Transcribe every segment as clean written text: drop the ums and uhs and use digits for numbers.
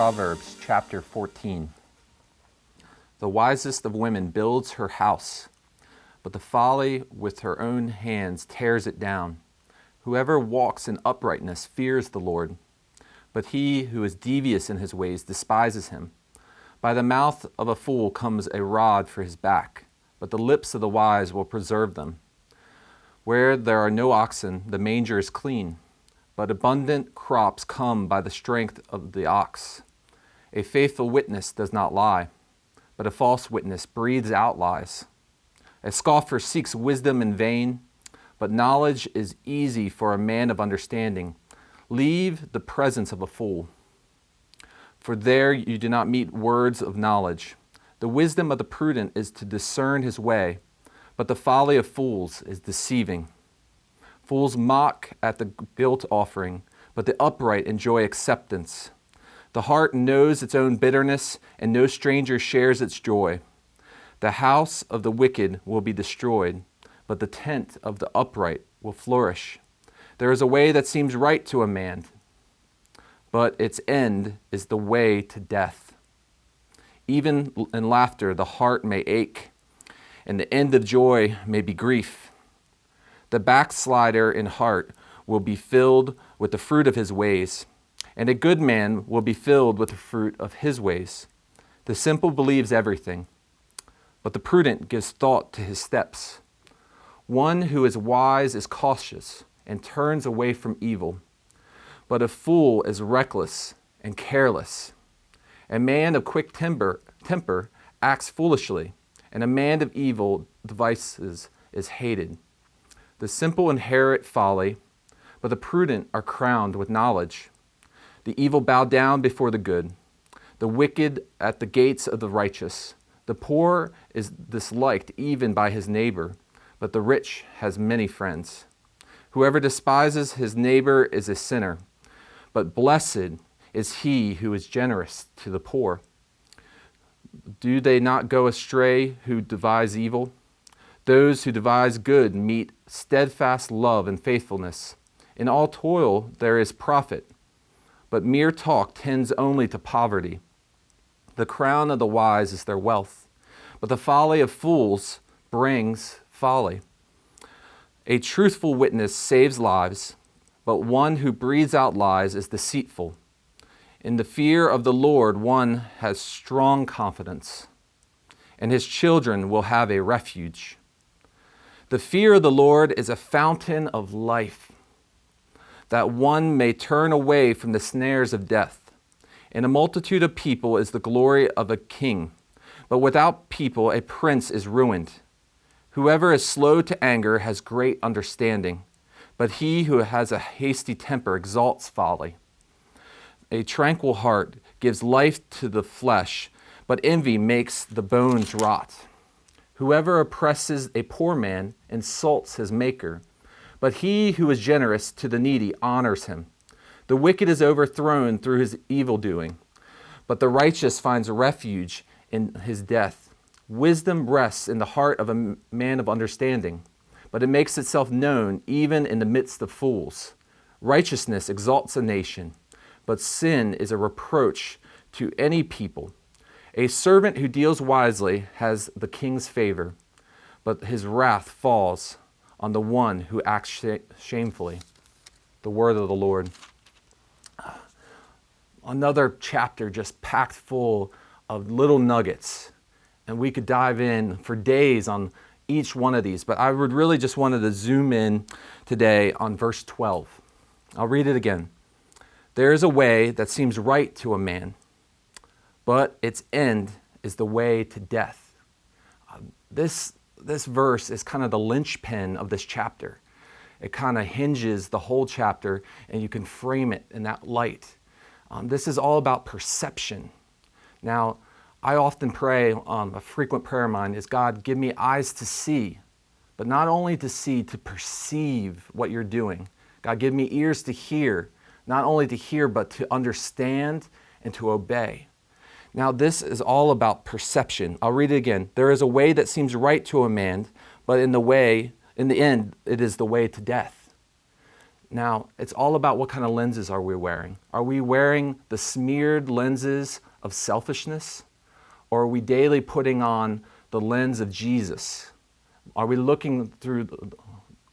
Proverbs chapter 14. The wisest of women builds her house, but the folly with her own hands tears it down. Whoever walks in uprightness fears the Lord, but he who is devious in his ways despises him. By the mouth of a fool comes a rod for his back, but the lips of the wise will preserve them. Where there are no oxen, the manger is clean, but abundant crops come by the strength of the ox. A faithful witness does not lie, but a false witness breathes out lies. A scoffer seeks wisdom in vain, but knowledge is easy for a man of understanding. Leave the presence of a fool, for there you do not meet words of knowledge. The wisdom of the prudent is to discern his way, but the folly of fools is deceiving. Fools mock at the guilt offering, but the upright enjoy acceptance. The heart knows its own bitterness, and no stranger shares its joy. The house of the wicked will be destroyed, but the tent of the upright will flourish. There is a way that seems right to a man, but its end is the way to death. Even in laughter the heart may ache, and the end of joy may be grief. The backslider in heart will be filled with the fruit of his ways, and a good man will be filled with the fruit of his ways. The simple believes everything, but the prudent gives thought to his steps. One who is wise is cautious and turns away from evil, but a fool is reckless and careless. A man of quick temper acts foolishly, and a man of evil devices is hated. The simple inherit folly, but the prudent are crowned with knowledge. The evil bow down before the good, the wicked at the gates of the righteous. The poor is disliked even by his neighbor, but the rich has many friends. Whoever despises his neighbor is a sinner, but blessed is he who is generous to the poor. Do they not go astray who devise evil? Those who devise good meet steadfast love and faithfulness. In all toil there is profit, but mere talk tends only to poverty. The crown of the wise is their wealth, but the folly of fools brings folly. A truthful witness saves lives, but one who breathes out lies is deceitful. In the fear of the Lord one has strong confidence, and his children will have a refuge. The fear of the Lord is a fountain of life, that one may turn away from the snares of death. In a multitude of people is the glory of a king, but without people a prince is ruined. Whoever is slow to anger has great understanding, but he who has a hasty temper exalts folly. A tranquil heart gives life to the flesh, but envy makes the bones rot. Whoever oppresses a poor man insults his maker, but he who is generous to the needy honors him. The wicked is overthrown through his evil doing, but the righteous finds refuge in his death. Wisdom rests in the heart of a man of understanding, but it makes itself known even in the midst of fools. Righteousness exalts a nation, but sin is a reproach to any people. A servant who deals wisely has the king's favor, but his wrath falls on the one who acts shamefully. The word of the Lord. Another chapter just packed full of little nuggets, and we could dive in for days on each one of these, but I would really just wanted to zoom in today on verse 12. I'll read it again. There is a way that seems right to a man, but its end is the way to death. This verse is kind of the linchpin of this chapter. It kind of hinges the whole chapter, and you can frame it in that light. This is all about perception. Now, I often pray, a frequent prayer of mine is, God, give me eyes to see, but not only to see, to perceive what you're doing. God, give me ears to hear, not only to hear, but to understand and to obey. Now, this is all about perception. I'll read it again. There is a way that seems right to a man, but in the end, it is the way to death. Now, it's all about what kind of lenses are we wearing. Are we wearing the smeared lenses of selfishness? Or are we daily putting on the lens of Jesus? Are we looking through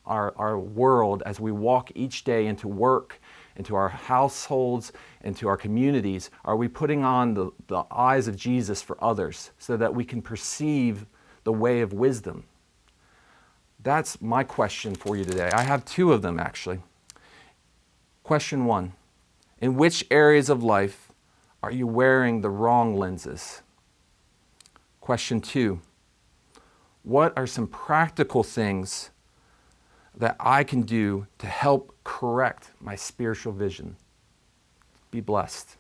our world as we walk each day into work, into our households, into our communities? Are we putting on the eyes of Jesus for others so that we can perceive the way of wisdom? That's my question for you today. I have two of them, actually. Question 1, in which areas of life are you wearing the wrong lenses? Question 2, what are some practical things that I can do to help correct my spiritual vision? Be blessed.